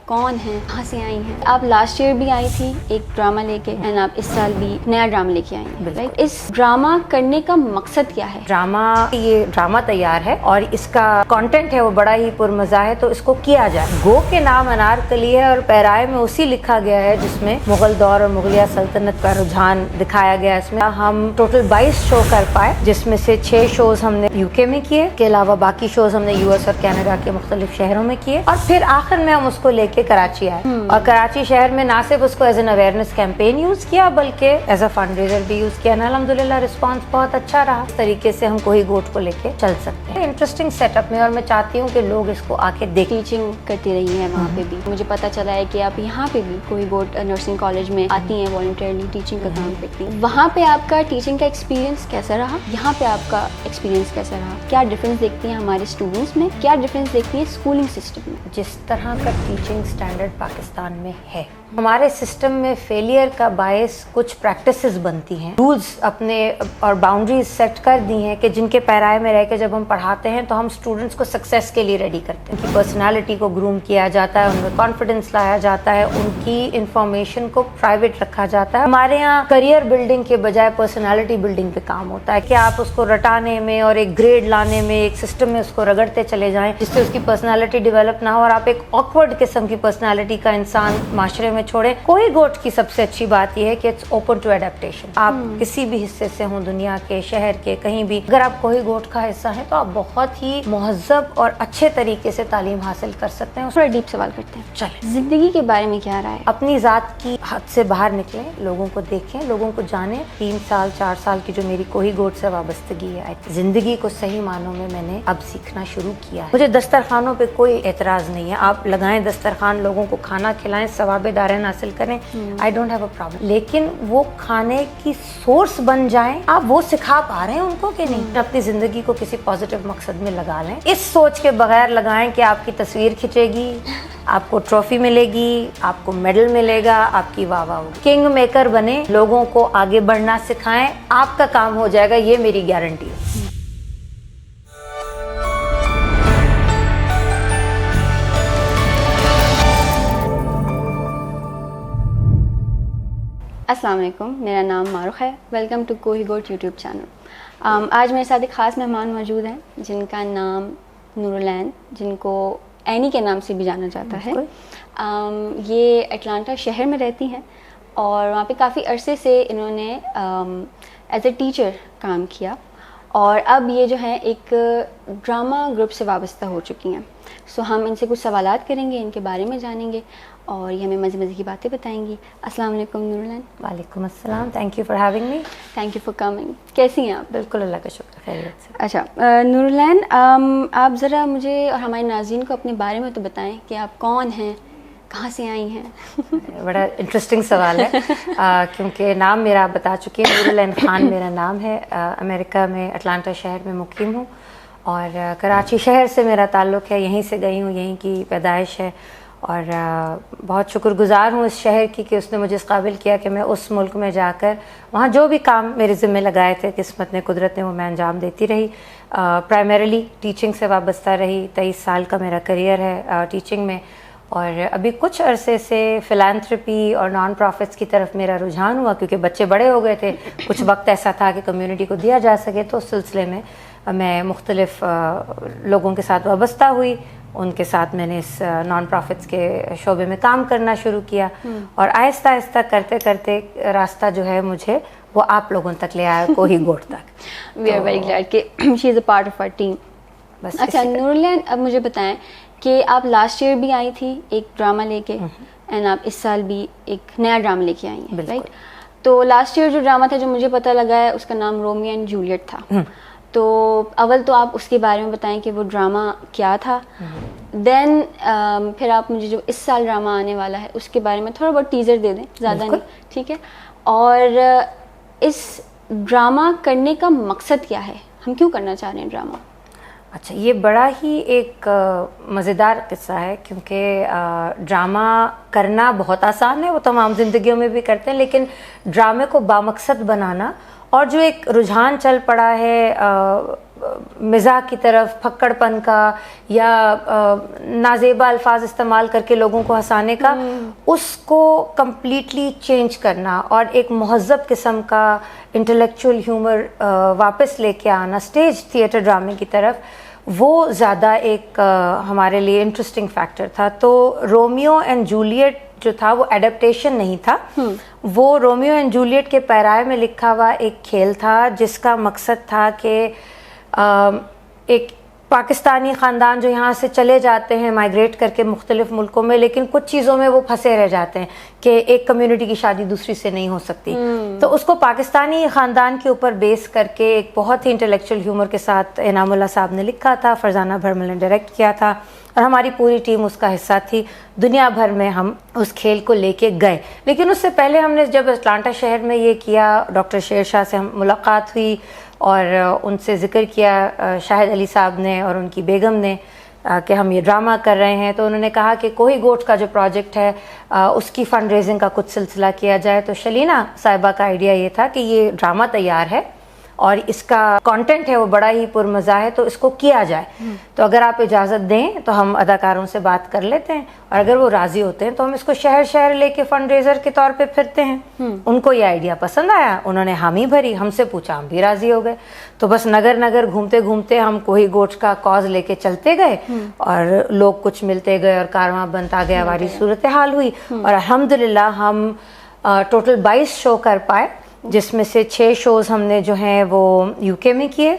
کون ہیں, کہاں سے آئی ہیں. آپ لاسٹ ایئر بھی آئی تھی ایک ڈرامہ لے کے, اینڈ آپ اس سال بھی نیا ڈرامہ لے کے آئی ہیں, رائٹ. اس ڈرامہ کرنے کا مقصد کیا ہے؟ یہ ڈرامہ تیار ہے اور اس کا کانٹینٹ ہے وہ بڑا ہی پرمزہ ہے, تو اس کو کیا جائے. گو کے نام انارکلی ہے اور پیرائے میں اسی لکھا گیا ہے جس میں مغل دور اور مغلیہ سلطنت کا رجحان دکھایا گیا. اس میں ہم ٹوٹل 22 شو کر پائے, جس میں سے 6 شوز ہم نے UK میں کیے, کے علاوہ باقی شوز ہم نے US اور کینیڈا کے مختلف شہروں میں کیے, اور پھر آخر میں ہم اس کو لے کے کراچی آئے. اور کراچی شہر میں نہ صرف اس کو as an awareness campaign use کیا بلکہ ایز اے فنڈ ریزر بھی یوز کیا. الحمدللہ رسپانس بہت اچھا رہا. اس طریقے سے ہم کوہی گوٹ کو لے کے چل سکتے ہیں. انٹرسٹنگ سیٹ اپ میں, اور میں چاہتی ہوں کہ لوگ اس کو آ کے دیکھیں. ٹیچنگ کرتی رہی ہیں وہاں پہ بھی, مجھے پتا چلا ہے کہ آپ یہاں پہ بھی کوہی گوٹ نرسنگ کالج میں آتی ہیں, والنٹیئرلی ٹیچنگ کا کام کرتی ہیں. وہاں پہ آپ کا ٹیچنگ کا ایکسپیرینس کیسا رہا, یہاں پہ آپ کا ایکسپیرینس کیسا رہا؟ کیا ڈفرینس دیکھتی ہیں ہمارے اسٹوڈنٹس میں, کیا ڈفرینس دیکھتی ہیں اسکولنگ سسٹم میں؟ جس طرح کا ٹیچنگ اسٹینڈرڈ پاکستان میں ہے, ہمارے سسٹم میں فیلئر کا باعث کچھ پریکٹسز بنتی ہیں, رولز اپنے اور باؤنڈریز سیٹ کر دی ہیں کہ جن کے پیرائے میں رہ کے جب ہم پڑھاتے ہیں تو ہم اسٹوڈنٹس کو سکسیس کے لیے ریڈی کرتے ہیں. ان کی پرسنالٹی کو گروم کیا جاتا ہے, ان میں کانفیڈنس لایا جاتا ہے, ان کی انفارمیشن کو پرائیویٹ رکھا جاتا ہے. ہمارے یہاں کریئر بلڈنگ کے بجائے پرسنالٹی بلڈنگ پہ کام ہوتا ہے کہ آپ اس کو رٹانے میں اور ایک گریڈ لانے میں, ایک سسٹم میں اس کو رگڑتے چلے جائیں جس سے اس کی پرسنالٹی ڈیولپ نہ ہو اور آپ ایک آکورڈ قسم کی پرسنالٹی کا انسان معاشرے میں چھوڑیں. کوہی گوٹ کی سب سے اچھی بات یہ ہے کہ اٹس اوپن ٹو ایڈیپٹیشن. آپ کسی بھی حصے سے ہوں, دنیا کے, شہر کے, کہیں بھی, اگر آپ کوہی گوٹ کا حصہ ہیں تو آپ بہت ہی مہذب اور اچھے طریقے سے تعلیم حاصل کر سکتے ہیں. تھوڑا ڈیپ سوال کرتے ہیں, چلیں, زندگی کے بارے میں کیا رہا ہے؟ اپنی ذات کی حد سے باہر نکلیں, لوگوں کو دیکھیں, لوگوں کو جانیں. 3 سال 4 سال کی جو میری کوہی گوٹ سے وابستگی ہے, زندگی کو صحیح معنوں میں نے اب سیکھنا شروع کیا ہے. مجھے دسترخوانوں پہ کوئی اعتراض نہیں ہے, آپ لگائیں دسترخوان, لوگوں کو کھانا کھلائیں, ثواب دارین حاصل کریں, I don't have a problem. لیکن وہ کھانے کی سورس بن جائیں, آپ وہ سکھا پا رہے ہیں ان کو کہ نہیں؟ اپنی زندگی کو کسی پازیٹیو مقصد میں لگا لیں. اس سوچ کے بغیر لگائیں کہ آپ کی تصویر کھنچے گی, آپ کو ٹرافی ملے گی, آپ کو میڈل ملے گا, آپ کی واہ واہ ہوگی. کنگ میکر بنے, لوگوں کو آگے بڑھنا سکھائیں, آپ کا کام ہو جائے گا, یہ میری گارنٹی ہے. السلام علیکم, میرا نام معروف ہے. Welcome to Kohi Goth YouTube channel. آج میرے ساتھ ایک خاص مہمان موجود ہیں جن کا نام نور العین, جن کو اینی کے نام سے بھی جانا جاتا ہے. یہ اٹلانٹا شہر میں رہتی ہیں اور وہاں پہ کافی عرصے سے انہوں نے ایز اے ٹیچر کام کیا, اور اب یہ جو ہیں ایک ڈرامہ گروپ سے وابستہ ہو چکی ہیں. سو ہم ان سے کچھ سوالات کریں گے, ان کے بارے میں جانیں گے اور یہ ہمیں مزے مزے کی باتیں بتائیں گی. السلام علیکم نور العین. وعلیکم السلام, thank you for having me. Thank you for coming. کیسی ہیں آپ؟ بالکل, اللہ کا شکر, خیریت سے. اچھا نور العین, آپ ذرا مجھے اور ہمارے ناظرین کو اپنے بارے میں تو بتائیں کہ آپ کون ہیں, کہاں سے آئی ہیں؟ بڑا انٹرسٹنگ سوال ہے کیونکہ نام میرا آپ بتا چکے ہیں, نور العین خان میرا نام ہے. امریکہ میں اٹلانٹا شہر میں مقیم ہوں اور کراچی شہر سے میرا تعلق ہے, یہیں سے گئی ہوں, یہیں کی پیدائش ہے. اور بہت شکر گزار ہوں اس شہر کی کہ اس نے مجھے اس قابل کیا کہ میں اس ملک میں جا کر وہاں جو بھی کام میرے ذمہ لگائے تھے قسمت نے, قدرت نے, وہ میں انجام دیتی رہی. پرائمریلی ٹیچنگ سے وابستہ رہی. 23 سال کا میرا کریئر ہے ٹیچنگ میں, اور ابھی کچھ عرصے سے فلانتھرپی اور نان پروفٹس کی طرف میرا رجحان ہوا کیونکہ بچے بڑے ہو گئے تھے. کچھ وقت ایسا تھا کہ کمیونٹی کو دیا جا سکے, تو اس سلسلے میں میں مختلف لوگوں کے ساتھ وابستہ ہوئی. ان کے ساتھ میں نے اس نان پروفٹس کے شعبے میں کام کرنا شروع کیا, اور آہستہ آہستہ کرتے کرتے راستہ جو ہے مجھے وہ آپ لوگوں تک لے آیا, کوہی گوٹ تک. وی آر ویری گلیڈ کہ she is a part of our team. بس. اچھا نور العین, اب مجھے بتائیں کہ آپ لاسٹ ایئر بھی آئی تھی ایک ڈرامہ لے کے, اینڈ آپ اس سال بھی ایک نیا ڈرامہ لے کے آئی ہیں, رائٹ؟ تو لاسٹ ایئر جو ڈرامہ تھا جو مجھے پتہ لگا ہے اس کا نام رومیو اینڈ جولیٹ تھا. تو اول تو آپ اس کے بارے میں بتائیں کہ وہ ڈرامہ کیا تھا, دین پھر آپ مجھے جو اس سال ڈرامہ آنے والا ہے اس کے بارے میں تھوڑا بہت ٹیزر دے دیں, زیادہ نہیں, ٹھیک ہے؟ اور اس ڈرامہ کرنے کا مقصد کیا ہے, ہم کیوں کرنا چاہ رہے ہیں ڈرامہ؟ اچھا, یہ بڑا ہی ایک مزیدار قصہ ہے کیونکہ ڈرامہ کرنا بہت آسان ہے, وہ تمام زندگیوں میں بھی کرتے ہیں, لیکن ڈرامے کو بامقصد بنانا اور جو ایک رجحان چل پڑا ہے मज़ाक की तरफ, फक्कड़पन का या नाजेबा अल्फाज इस्तेमाल करके लोगों को हंसाने का, उसको कम्प्लीटली चेंज करना और एक महज़्ज़ब किस्म का इंटेलेक्चुअल ह्यूमर वापस लेके आना स्टेज थिएटर ड्रामे की तरफ, वो ज़्यादा एक हमारे लिए इंटरेस्टिंग फैक्टर था। तो रोमियो एंड जूलियट जो था वो एडेप्टेशन नहीं था, वो रोमियो एंड जूलियट के पैराए में लिखा हुआ एक खेल था जिसका मकसद था कि एक पाकिस्तानी ख़ानदान जो यहाँ से चले जाते हैं माइग्रेट करके मुख्तलिफ मुल्कों में, लेकिन कुछ चीज़ों में वो फंसे रह जाते हैं कि एक कम्युनिटी की शादी दूसरी से नहीं हो सकती, तो उसको पाकिस्तानी ख़ानदान के ऊपर बेस करके एक बहुत ही इंटेलेक्चुअल ह्यूमर के साथ इनामुल्लाह साहब ने लिखा था, फरजाना भरमल ने डायरेक्ट किया था और हमारी पूरी टीम उसका हिस्सा थी। दुनिया भर में हम उस खेल को लेके गए, लेकिन उससे पहले हमने जब अटलांटा शहर में ये किया, डॉक्टर शेर शाह से हम मुलाकात हुई और उनसे ज़िक्र किया शाहिद अली साहब ने और उनकी बेगम ने कि हम ये ड्रामा कर रहे हैं, तो उन्होंने कहा कि कोही गोट का जो प्रोजेक्ट है उसकी फ़ंड रेजिंग का कुछ सिलसिला किया जाए। तो शलीना साहिबा का आइडिया ये था कि ये ड्रामा तैयार है और इसका कंटेंट है वो बड़ा ही पुरमज़ा है, तो इसको किया जाए, तो अगर आप इजाज़त दें तो हम अदाकारों से बात कर लेते हैं और अगर वो राज़ी होते हैं तो हम इसको शहर शहर लेके फंड रेजर के तौर पे फिरते हैं। उनको ये आइडिया पसंद आया, उन्होंने हामी भरी, हमसे पूछा, हम भी राज़ी हो गए। तो बस नगर नगर घूमते घूमते हम कोही गोट का कॉज लेके चलते गए और लोग कुछ मिलते गए और कारवां बनता गया, हमारी सूरत हाल हुई और अल्हम्दुलिल्लाह हम टोटल 22 शो कर पाए, जिसमें से 6 शोज़ हमने जो हैं वो यूके में किए,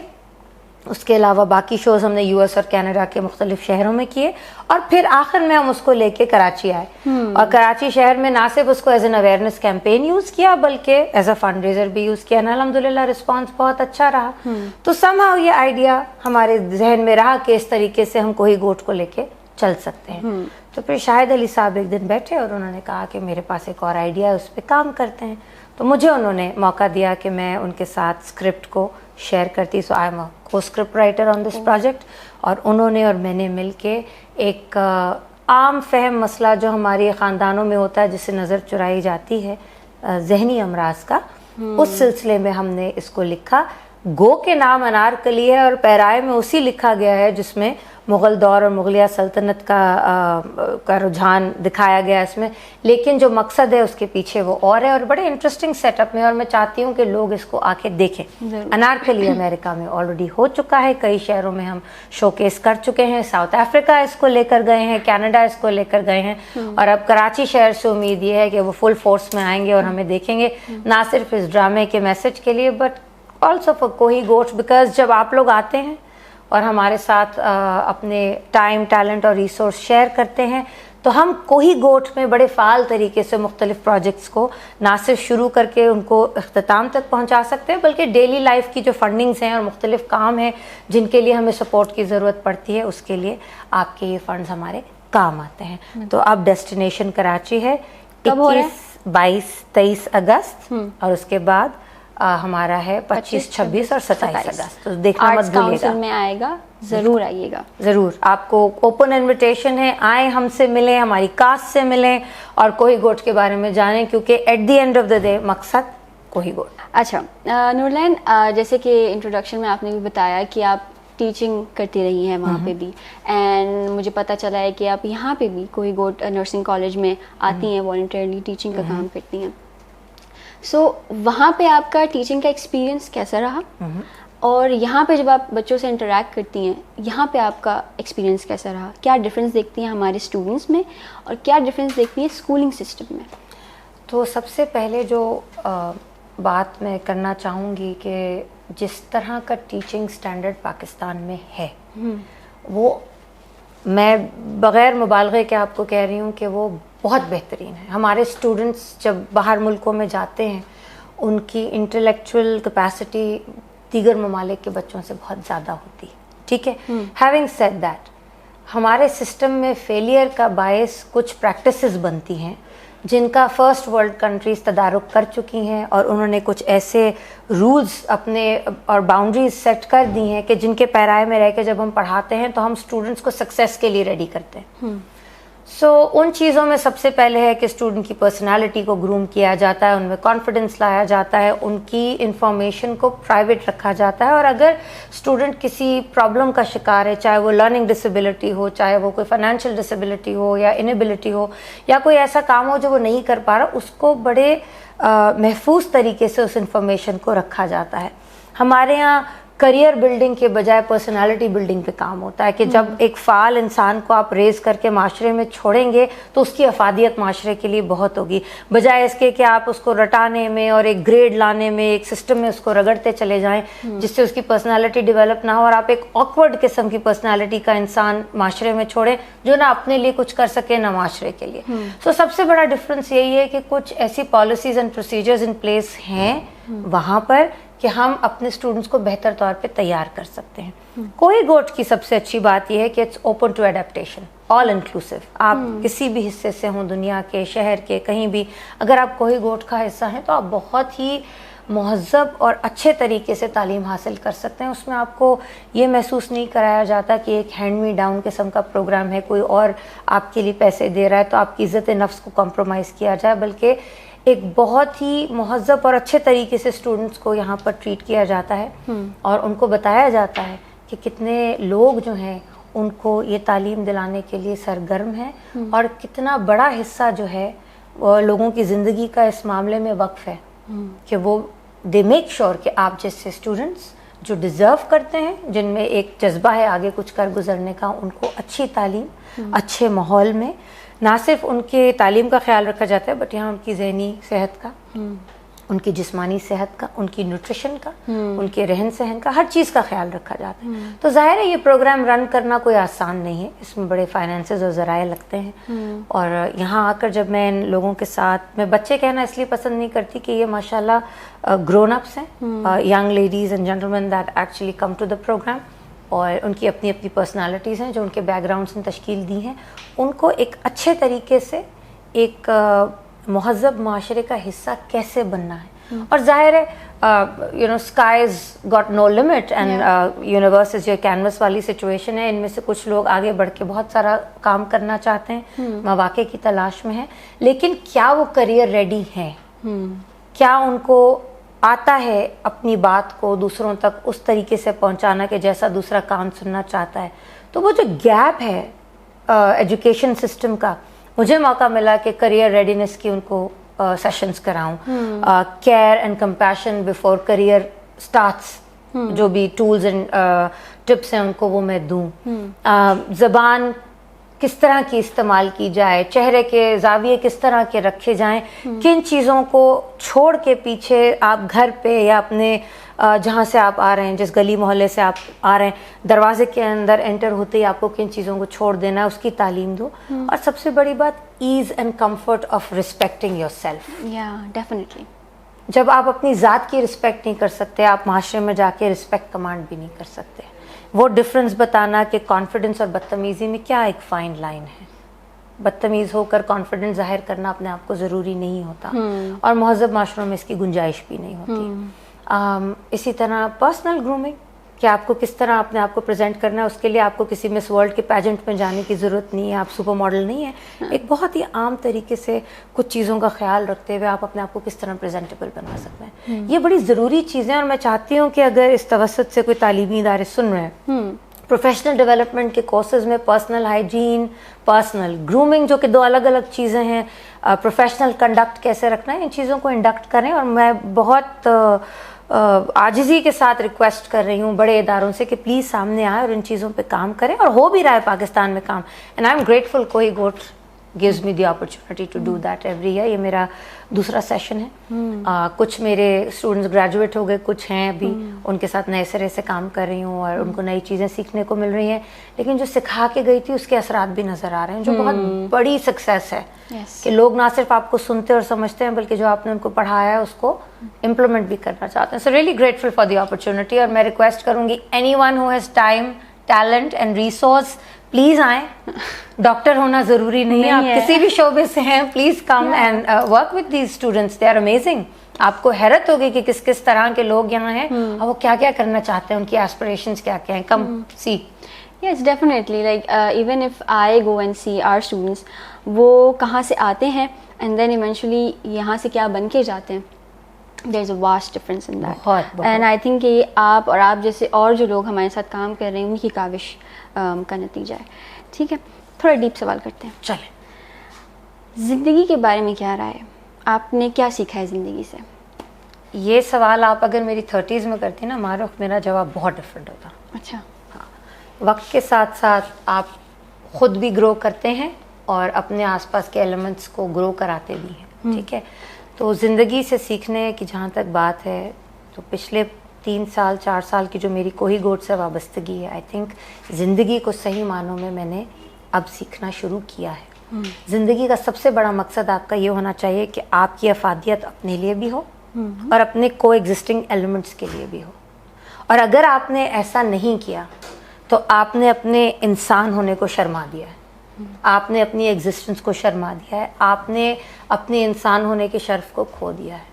उसके अलावा बाकी शोज़ हमने यूएस और कनाडा के मुख्तलिफ शहरों में किए और फिर आखिर में हम उसको लेके कराची आए और कराची शहर में ना सिर्फ उसको as an awareness campaign use किया बल्कि एज अ फंड रेजर भी यूज़ किया। अल्हम्दुलिल्लाह रिस्पांस बहुत अच्छा रहा। तो समहाउ ये आइडिया हमारे जहन में रहा कि इस तरीके से हम कोही गोट को लेके चल सकते हैं। तो फिर शाहिद अली साहब एक दिन बैठे और उन्होंने कहा कि मेरे पास एक और आइडिया है, उस पर काम करते हैं। तो मुझे उन्होंने मौका दिया कि मैं उनके साथ स्क्रिप्ट को शेयर करती, सो आई एम अ को script writer on this project. और उन्होंने और मैंने मिलके एक आम फहम मसला जो हमारे ख़ानदानों में होता है जिससे नज़र चुराई जाती है, जहनी अमराज का, उस सिलसिले में हमने इसको लिखा। गो के नाम अनारकली है और पैराए में उसी लिखा गया है जिसमें मुग़ल दौर और मुग़लिया सल्तनत का रुझान दिखाया गया इसमें, लेकिन जो मकसद है उसके पीछे वो और है और बड़े इंटरेस्टिंग सेटअप में, और मैं चाहती हूँ कि लोग इसको आके देखें। अनारकली अमेरिका में ऑलरेडी हो चुका है, कई शहरों में हम शोकेस कर चुके हैं, साउथ अफ्रीका इसको लेकर गए हैं, कनाडा इसको लेकर गए हैं और अब कराची शहर से उम्मीद ये है कि वो फुल फोर्स में आएंगे और हमें देखेंगे, ना सिर्फ इस ड्रामे के मैसेज के लिए बट ऑल्सो फॉर कोही गोट, बिकॉज जब आप लोग आते हैं और हमारे साथ अपने टाइम, टैलेंट और रिसोर्स शेयर करते हैं तो हम कोही गोट में बड़े फ़ाल तरीके से मुख्तलिफ प्रोजेक्ट्स को ना सिर्फ शुरू करके उनको इख्तिताम तक पहुंचा सकते हैं बल्कि डेली लाइफ की जो फंडिंग्स हैं और मुख्तलिफ काम हैं जिनके लिए हमें सपोर्ट की ज़रूरत पड़ती है, उसके लिए आपके ये फंड्स हमारे काम आते हैं। तो अब डेस्टिनेशन कराची है 21, 22, 23 अगस्त और उसके बाद हमारा है 25, 26 और 27 अगस्त। तो देखना मत भूलिएगा, में आएगा, ज़रूर आइएगा। ज़रूर, आपको ओपन इनविटेशन है, आए, हमसे मिलें, हमारी कास्ट से मिलें और कोही गोट के बारे में जानें, क्योंकि at the end of the day मकसद कोही गोट। अच्छा नूरलैन, जैसे कि इंट्रोडक्शन में आपने भी बताया कि आप टीचिंग करती रही हैं वहाँ पे भी, एंड मुझे पता चला है कि आप यहाँ पे भी कोही गोट नर्सिंग कॉलेज में आती हैं, वॉलंटियरली टीचिंग का काम करती हैं। सो वहाँ पे आपका टीचिंग का एक्सपीरियंस कैसा रहा और यहाँ पे जब आप बच्चों से इंटरेक्ट करती हैं, यहाँ पे आपका एक्सपीरियंस कैसा रहा? क्या डिफरेंस देखती हैं हमारे स्टूडेंट्स में और क्या डिफरेंस देखती हैं स्कूलिंग सिस्टम में? तो सबसे पहले जो बात मैं करना चाहूँगी कि जिस तरह का टीचिंग स्टैंडर्ड पाकिस्तान में है वो, मैं बग़ैर मुबालगे के आपको कह रही हूँ कि वो बहुत बेहतरीन है। हमारे स्टूडेंट्स जब बाहर मुल्कों में जाते हैं उनकी इंटेलेक्चुअल कैपेसिटी दीगर ममालिक के बच्चों से बहुत ज़्यादा होती है, ठीक है। हैविंग सेड दैट, हमारे सिस्टम में फेलियर का बायस कुछ प्रैक्टिसेस बनती हैं जिनका फर्स्ट वर्ल्ड कंट्रीज तदारुक कर चुकी हैं और उन्होंने कुछ ऐसे रूल्स अपने और बाउंड्रीज सेट कर दी हैं कि जिनके पैराए में रह के जब हम पढ़ाते हैं तो हम स्टूडेंट्स को सक्सेस के लिए रेडी करते हैं। सो उन चीज़ों में सबसे पहले है कि स्टूडेंट की पर्सनालिटी को ग्रूम किया जाता है, उनमें कॉन्फिडेंस लाया जाता है, उनकी इंफॉर्मेशन को प्राइवेट रखा जाता है। और अगर स्टूडेंट किसी प्रॉब्लम का शिकार है, चाहे वो लर्निंग डिसेबिलिटी हो, चाहे वो कोई फाइनेंशियल डिसेबिलिटी हो या इनेबिलिटी हो, या कोई ऐसा काम हो जो वो नहीं कर पा रहा, उसको बड़े महफूज तरीके से उस इंफॉर्मेशन को रखा जाता है। हमारे यहाँ करियर बिल्डिंग के बजाय पर्सनालिटी बिल्डिंग पे काम होता है कि जब एक फ़ाल इंसान को आप रेज़ करके माशरे में छोड़ेंगे तो उसकी अफादियत माशरे के लिए बहुत होगी, बजाय इसके कि आप उसको रटाने में और एक ग्रेड लाने में, एक सिस्टम में उसको रगड़ते चले जाएं जिससे उसकी पर्सनालिटी डेवलप ना हो, और आप एक ऑकवर्ड किस्म की पर्सनालिटी का इंसान माशरे में छोड़ें जो ना अपने लिए कुछ कर सके ना माशरे के लिए। सो सबसे बड़ा डिफरेंस यही है कि कुछ ऐसी policies and procedures in place हैं वहाँ पर कि हम अपने स्टूडेंट्स को बेहतर तौर पे तैयार कर सकते हैं। कोई गोट की सबसे अच्छी बात यह है कि it's open to adaptation, all inclusive. आप किसी भी हिस्से से हों, दुनिया के, शहर के, कहीं भी, अगर आप कोई गोट का हिस्सा हैं तो आप बहुत ही महज़ब और अच्छे तरीके से तालीम हासिल कर सकते हैं। उसमें आपको ये महसूस नहीं कराया जाता कि एक हैंड मी डाउन किस्म का प्रोग्राम है, कोई और आपके लिए पैसे दे रहा है तो आपकी इज़्ज़त नफ्स को कॉम्प्रोमाइज़ किया जाए, बल्कि एक बहुत ही महज़ब और अच्छे तरीके से स्टूडेंट्स को यहाँ पर ट्रीट किया जाता है और उनको बताया जाता है कि कितने लोग जो हैं उनको ये तालीम दिलाने के लिए सरगर्म हैं और कितना बड़ा हिस्सा जो है वो लोगों की ज़िंदगी का इस मामले में वक्फ है कि वो दे मेक श्योर कि आप जैसे स्टूडेंट्स जो डिज़र्व करते हैं, जिनमें एक जज्बा है आगे कुछ कर गुजरने का, उनको अच्छी तालीम अच्छे माहौल में ना सिर्फ उनके तालीम का ख्याल रखा जाता है बट यहाँ उनकी ज़हनी सेहत का, उनकी जिस्मानी सेहत का, उनकी न्यूट्रिशन का, उनके रहन सहन का, हर चीज़ का ख्याल रखा जाता है। तो जाहिर है ये प्रोग्राम रन करना कोई आसान नहीं है, इसमें बड़े फाइनेंसेस और ज़राए लगते हैं। और यहाँ आकर जब मैं इन लोगों के साथ, मैं बच्चे कहना इसलिए पसंद नहीं करती कि ये माशाल्लाह ग्रोन अप्स हैं, young ladies and gentleman that actually come to the program, और उनकी अपनी अपनी पर्सनालिटीज़ हैं जो उनके बैकग्राउंड्स ने तश्कील दी हैं। उनको एक अच्छे तरीके से एक महज़ब माशरे का हिस्सा कैसे बनना है, और जाहिर है you know skies got no limit and universe is your canvas वाली सिचुएशन है। इनमें से कुछ लोग आगे बढ़ के बहुत सारा काम करना चाहते हैं, मौके की तलाश में हैं, लेकिन क्या वो करियर रेडी हैं? क्या उनको आता है अपनी बात को दूसरों तक उस तरीके से पहुंचाना कि जैसा दूसरा कान सुनना चाहता है? तो वो जो गैप है एजुकेशन सिस्टम का, मुझे मौका मिला कि करियर रेडीनेस की उनको सेशंस कराऊं, care and compassion before career starts, जो भी टूल्स एंड टिप्स हैं उनको वो मैं दूं। ज़बान किस तरह की इस्तेमाल की जाए, चेहरे के जाविये किस तरह के रखे जाएं, किन चीज़ों को छोड़ के पीछे आप घर पे या अपने जहाँ से आप आ रहे हैं, जिस गली मोहल्ले से आप आ रहे हैं, दरवाजे के अंदर एंटर होते ही आपको किन चीज़ों को छोड़ देना है, उसकी तालीम दो। और सबसे बड़ी बात, ease and comfort of respecting your self. या डेफिनेटली, जब आप अपनी ज़ात की रिस्पेक्ट नहीं कर सकते, आप माशरे में जाके रिस्पेक्ट कमांड भी नहीं कर सकते। वो डिफरेंस बताना कि कॉन्फिडेंस और बदतमीज़ी में क्या एक फ़ाइन लाइन है। बदतमीज़ होकर कॉन्फिडेंस जाहिर करना अपने आप को ज़रूरी नहीं होता, और महज़ब माशरों में इसकी गुंजाइश भी नहीं होती। इसी तरह पर्सनल ग्रूमिंग, कि आपको किस तरह अपने आप को प्रेजेंट करना है, उसके लिए आपको किसी मिस वर्ल्ड के पैजेंट में जाने की ज़रूरत नहीं है, आप सुपर मॉडल नहीं है। एक बहुत ही आम तरीके से कुछ चीज़ों का ख्याल रखते हुए आप अपने आप को किस तरह प्रेजेंटेबल बना सकते हैं, ये बड़ी ज़रूरी चीज़ें। और मैं चाहती हूँ कि अगर इस तवस्सुत से कोई तालीमी इदारे सुन रहे हैं, प्रोफेशनल डेवलपमेंट के कोर्सेज में पर्सनल हाइजीन, पर्सनल ग्रूमिंग, जो कि दो अलग अलग चीज़ें हैं, प्रोफेशनल कंडक्ट कैसे रखना है, इन चीज़ों को इंडक्ट करें। और मैं बहुत आजिज़ी के साथ रिक्वेस्ट कर रही हूँ बड़े इदारों से कि प्लीज़ सामने आए और इन चीज़ों पे काम करें, और हो भी रहा है पाकिस्तान में काम। And I am grateful Kohi Goth gives me the opportunity to do that every year. ये मेरा दूसरा सेशन है। कुछ मेरे स्टूडेंट्स ग्रेजुएट हो गए, कुछ हैं अभी, उनके साथ नए सिरे से काम कर रही हूँ और उनको नई चीज़ें सीखने को मिल रही हैं। लेकिन जो सिखा के गई थी उसके असरात भी नज़र आ रहे हैं, जो बहुत बड़ी सक्सेस है। कि लोग ना सिर्फ आपको सुनते और समझते हैं, बल्कि जो आपने उनको पढ़ाया है उसको इम्प्लीमेंट भी करना चाहते हैं। So really grateful for the opportunity. और मैं रिक्वेस्ट करूँगी anyone who has time, talent and resource, please आएँ। डॉक्टर होना ज़रूरी नहीं है, आप किसी भी शोबे से हैं, please come and work with these students, they are amazing. आपको हैरत होगी कि किस किस तरह के लोग यहाँ हैं और वो क्या क्या करना चाहते हैं, उनकी एस्पिरेशंस क्या क्या हैं। कम सी। Yes, definitely. Like even if I go and see our students, وہ کہاں سے آتے ہیں and then eventually یہاں سے کیا بن کے جاتے ہیں, there is a vast difference in that. And I think کہ آپ اور آپ جیسے اور جو لوگ ہمارے ساتھ کام کر رہے ہیں ان کی کاوش کا نتیجہ ہے. ٹھیک ہے, تھوڑا ڈیپ سوال کرتے ہیں. چلیں. زندگی کے بارے میں کیا رائے ہے, آپ نے کیا سیکھا ہے زندگی سے؟ یہ سوال آپ اگر میری 30s میں کرتی نا معروف, میرا جواب بہت ڈفرینٹ ہوتا. اچھا. وقت کے ساتھ ساتھ آپ خود بھی گرو کرتے ہیں اور اپنے آس پاس کے ایلیمنٹس کو گرو کراتے بھی ہیں. ٹھیک ہے, تو زندگی سے سیکھنے کی جہاں تک بات ہے تو پچھلے 3 سال 4 سال کی جو میری کوہی گوٹ سے وابستگی ہے, آئی تھنک زندگی کو صحیح معنوں میں نے اب سیکھنا شروع کیا ہے. زندگی کا سب سے بڑا مقصد آپ کا یہ ہونا چاہیے کہ آپ کی افادیت اپنے لیے بھی ہو اور اپنے کو ایگزسٹنگ ایلیمنٹس کے لیے بھی ہو. اور اگر آپ نے ایسا نہیں کیا تو آپ نے اپنے انسان ہونے کو شرما دیا ہے, آپ نے اپنی ایگزسٹنس کو شرما دیا ہے, آپ نے اپنے انسان ہونے کے شرف کو کھو دیا ہے.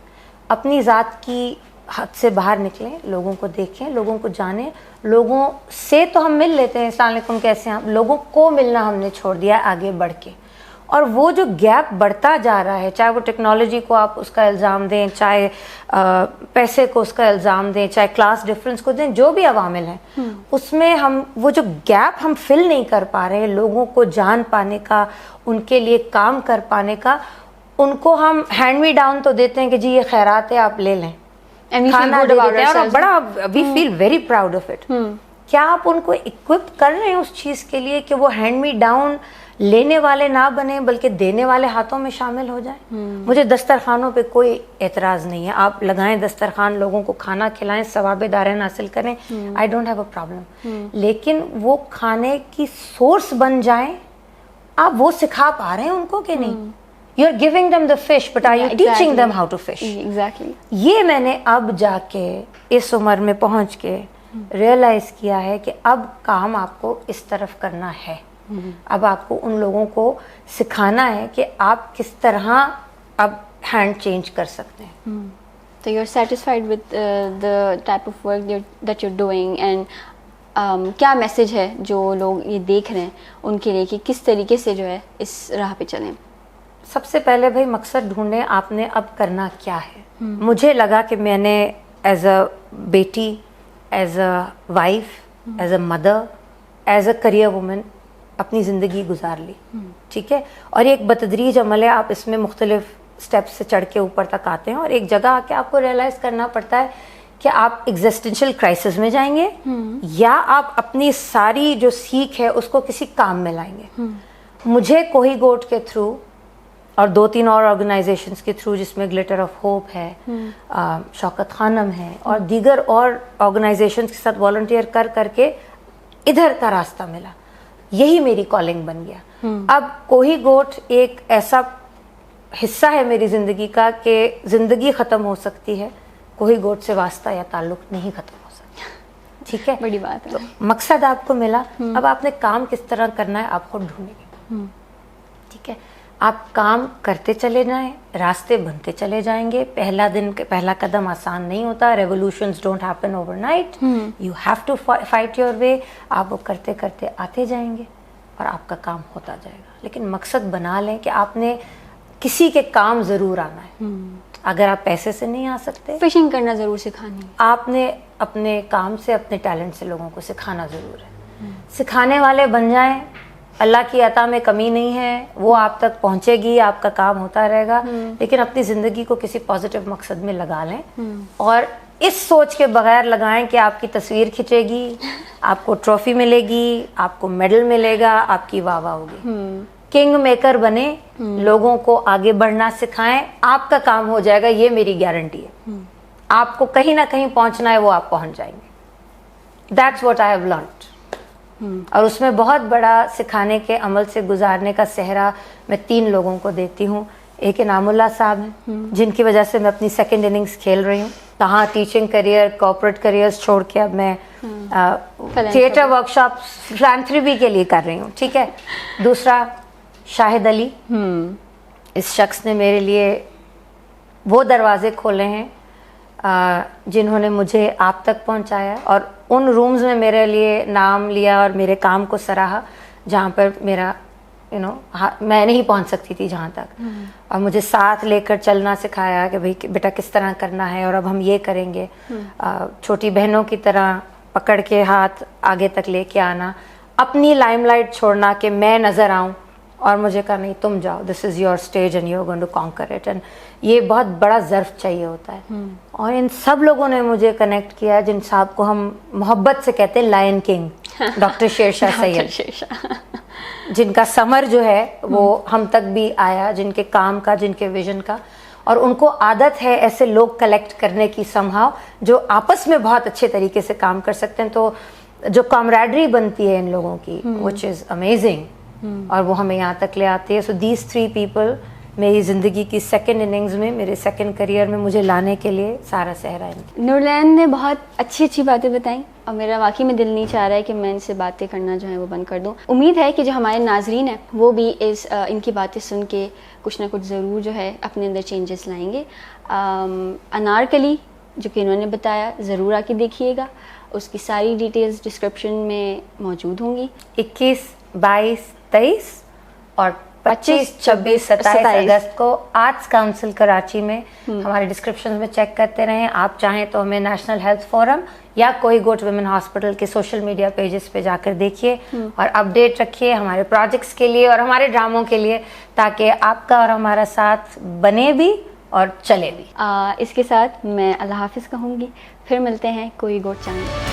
اپنی ذات کی حد سے باہر نکلیں, لوگوں کو دیکھیں, لوگوں کو جانیں. لوگوں سے تو ہم مل لیتے ہیں, السلام علیکم کیسے ہیں آپ, لوگوں کو ملنا ہم نے چھوڑ دیا ہے آگے بڑھ کے. اور وہ جو گیپ بڑھتا جا رہا ہے, چاہے وہ ٹیکنالوجی کو آپ اس کا الزام دیں, چاہے پیسے کو اس کا الزام دیں, چاہے کلاس ڈفرینس کو دیں, جو بھی عوامل ہیں اس میں ہم وہ جو گیپ ہم فل نہیں کر پا رہے, لوگوں کو جان پانے کا, ان کے لیے کام کر پانے کا, ان کو ہم ہینڈ می ڈاؤن تو دیتے ہیں کہ جی یہ خیرات ہے آپ لے لیں, کھانا دے دیتے ہیں, اور بڑا we feel very proud of it. کیا آپ ان کو اکوپ کر رہے ہیں اس چیز کے لیے کہ وہ ہینڈ می ڈاؤن لینے والے نہ بنیں بلکہ دینے والے ہاتھوں میں شامل ہو جائیں؟ مجھے دسترخوانوں پہ کوئی اعتراض نہیں ہے, آپ لگائیں دسترخوان, لوگوں کو کھانا کھلائیں, ثواب دارین حاصل کریں, I don't have a problem. لیکن وہ کھانے کی سورس بن جائیں, آپ وہ سکھا پا رہے ہیں ان کو کہ نہیں؟ You are giving them the fish but are you teaching them how to fish? یہ میں نے اب جا کے اس عمر میں پہنچ کے ریئلائز کیا ہے کہ اب کام آپ کو اس طرف کرنا ہے. اب آپ کو ان لوگوں کو سکھانا ہے کہ آپ کس طرح اب ہینڈ چینج کر سکتے ہیں. تو you are satisfied with the type of work that you are doing, and کیا میسج ہے جو لوگ یہ دیکھ رہے ہیں ان کے لیے کہ کس طریقے سے جو ہے اس راہ پہ چلیں؟ سب سے پہلے بھائی مقصد ڈھونڈیں آپ نے اب کرنا کیا ہے. مجھے لگا کہ میں نے ایز اے بیٹی, as a wife, as a mother, as a career woman اپنی زندگی گزار لی. ٹھیک ہے, اور ایک بتدریج عمل ہے, آپ اس میں مختلف سٹیپس سے چڑھ کے اوپر تک آتے ہیں, اور ایک جگہ آ کے آپ کو ریئلائز کرنا پڑتا ہے کہ آپ ایگزسٹینشیل کرائسس میں جائیں گے یا آپ اپنی ساری جو سیکھ ہے اس کو کسی کام میں لائیں گے. مجھے کوہی گوٹ کے تھرو اور 2-3 اور آرگنائزیشنز کے تھرو, جس میں گلٹر آف ہوپ ہے, شوکت خانم ہے, اور دیگر اور آرگنائزیشنز کے ساتھ والنٹیئر کر کر کے ادھر کا راستہ ملا. یہی میری کالنگ بن گیا. اب کوہی گوٹ ایک ایسا حصہ ہے میری زندگی کا کہ زندگی ختم ہو سکتی ہے, کوہی گوٹ سے واسطہ یا تعلق نہیں ختم ہو سکتا. ٹھیک ہے, بڑی بات ہے. مقصد آپ کو ملا, اب آپ نے کام کس طرح کرنا ہے آپ خود ڈھونڈیں گے. ٹھیک ہے, آپ کام کرتے چلے جائیں, راستے بنتے چلے جائیں گے. پہلا قدم آسان نہیں ہوتا. Revolutions don't happen overnight, you have to fight your way. آپ وہ کرتے کرتے آتے جائیں گے اور آپ کا کام ہوتا جائے گا. لیکن مقصد بنا لیں کہ آپ نے کسی کے کام ضرور آنا ہے. اگر آپ پیسے سے نہیں آ سکتے, فشنگ کرنا ضرور سکھانی, آپ نے اپنے کام سے, اپنے ٹیلنٹ سے لوگوں کو سکھانا ضرور ہے. سکھانے والے بن جائیں, اللہ کی عطا میں کمی نہیں ہے, وہ آپ تک پہنچے گی, آپ کا کام ہوتا رہے گا. لیکن اپنی زندگی کو کسی پازیٹیو مقصد میں لگا لیں, اور اس سوچ کے بغیر لگائیں کہ آپ کی تصویر کھنچے گی, آپ کو ٹرافی ملے گی, آپ کو میڈل ملے گا, آپ کی واہ واہ ہوگی. کنگ میکر بنے, لوگوں کو آگے بڑھنا سکھائیں, آپ کا کام ہو جائے گا, یہ میری گارنٹی ہے. آپ کو کہیں نہ کہیں پہنچنا ہے, وہ آپ پہنچ جائیں گے. That's what I have learned. اور اس میں بہت بڑا سکھانے کے عمل سے گزارنے کا صحرا میں 3 لوگوں کو دیتی ہوں. ایک انعام اللہ صاحب ہیں, جن کی وجہ سے میں اپنی سیکنڈ اننگز کھیل رہی ہوں. کہاں ٹیچنگ کریئر, کارپوریٹ کریئرز چھوڑ کے اب میں تھیٹر ورکشاپ فلانتھرپی کے لیے کر رہی ہوں. ٹھیک ہے. دوسرا شاہد علی, اس شخص نے میرے لیے وہ دروازے کھولے ہیں جنہوں نے مجھے آپ تک پہنچایا, اور उन रूम्स में मेरे लिए नाम लिया और मेरे काम को सराहा जहाँ पर मेरा मैं नहीं पहुँच सकती थी जहाँ तक, और मुझे साथ लेकर चलना सिखाया कि भाई बेटा किस तरह करना है और अब हम ये करेंगे। छोटी बहनों की तरह पकड़ के हाथ आगे तक लेके आना, अपनी लाइमलाइट छोड़ना कि मैं नज़र आऊँ, और मुझे कहा नहीं तुम जाओ, this is your stage and you are going to conquer it. And ये बहुत बड़ा ज़र्फ चाहिए होता है। और इन सब लोगों ने मुझे कनेक्ट किया, जिन साहब को हम मोहब्बत से कहते हैं lion king, doctor Shershah Syed, जिनका समर जो है वो हम तक भी आया, जिनके काम का, जिनके विजन का, और उनको आदत है ऐसे लोग कलेक्ट करने की समहाव जो आपस में बहुत अच्छे तरीके से काम कर सकते हैं। तो जो कॉमरेडरी बनती है इन लोगों की, विच इज़ अमेजिंग, और वो हमें यहाँ तक ले आती है। सो दीज 3 पीपल मेरी ज़िंदगी की सेकंड इनिंग्स में, मेरे सेकंड करियर में मुझे लाने के लिए सारा सहरा है। नूरलैन ने बहुत अच्छी अच्छी बातें बताई और मेरा वाकई में दिल नहीं चाह रहा है कि मैं इनसे बातें करना जो है वो बंद कर दूं। उम्मीद है कि जो हमारे नाजरीन हैं वो भी इनकी बातें सुन के कुछ ना कुछ ज़रूर जो है अपने अंदर चेंजेस लाएंगे। अनारकली जो कि इन्होंने बताया ज़रूर आके देखिएगा, उसकी सारी डिटेल्स डिस्क्रिप्शन में मौजूद होंगी। 21, 22, 23 और 25, 26, 27 अगस्त को आर्ट्स काउंसिल कराची में हमारे डिस्क्रिप्शन में चेक करते रहें। आप चाहें तो हमें नेशनल हेल्थ फोरम या कोहीगोट वुमेन हॉस्पिटल के सोशल मीडिया पेजेस पे जाकर देखिए और अपडेट रखिए हमारे प्रोजेक्ट्स के लिए और हमारे ड्रामों के लिए, ताकि आपका और हमारा साथ बने भी और चले भी। इसके साथ मैं अल्लाह हाफिज़ कहूँगी। फिर मिलते हैं कोहीगोट चैनल।